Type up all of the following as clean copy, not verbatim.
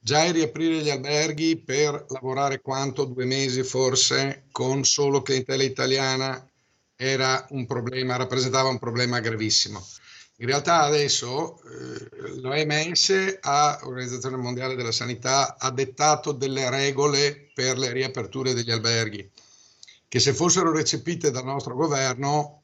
già il riaprire gli alberghi per lavorare quanto 2 mesi forse con solo clientela italiana era un problema, rappresentava un problema gravissimo. In realtà adesso l'OMS, Organizzazione Mondiale della Sanità, ha dettato delle regole per le riaperture degli alberghi, che se fossero recepite dal nostro governo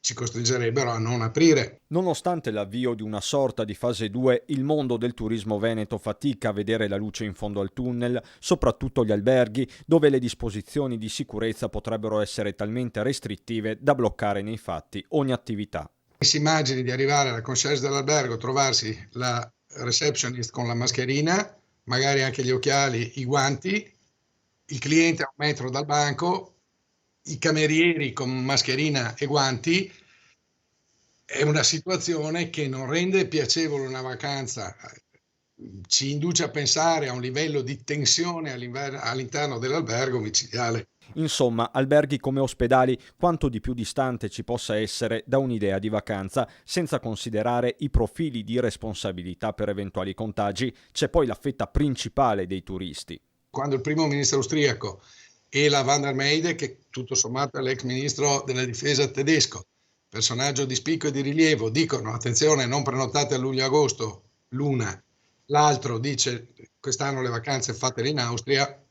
ci costringerebbero a non aprire. Nonostante l'avvio di una sorta di fase 2, il mondo del turismo veneto fatica a vedere la luce in fondo al tunnel, soprattutto gli alberghi, dove le disposizioni di sicurezza potrebbero essere talmente restrittive da bloccare nei fatti ogni attività. Si immagini di arrivare alla concierge dell'albergo, trovarsi la receptionist con la mascherina, magari anche gli occhiali, i guanti, il cliente a 1 metro dal banco, i camerieri con mascherina e guanti. È una situazione che non rende piacevole una vacanza, ci induce a pensare a un livello di tensione all'interno dell'albergo micidiale. Insomma, alberghi come ospedali, quanto di più distante ci possa essere da un'idea di vacanza, senza considerare i profili di responsabilità per eventuali contagi, c'è poi la fetta principale dei turisti. Quando il primo ministro austriaco e la Van der Meide, che tutto sommato è l'ex ministro della difesa tedesco, personaggio di spicco e di rilievo, dicono attenzione, non prenotate a luglio-agosto, l'una, l'altro dice quest'anno le vacanze fatele in Austria,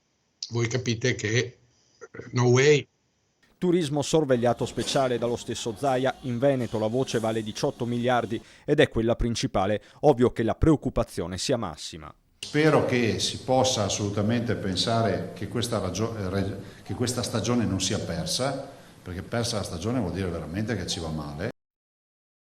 voi capite che no way. Turismo sorvegliato speciale dallo stesso Zaia, in Veneto la voce vale 18 miliardi ed è quella principale, ovvio che la preoccupazione sia massima. Spero che si possa assolutamente pensare che questa stagione non sia persa, perché persa la stagione vuol dire veramente che ci va male.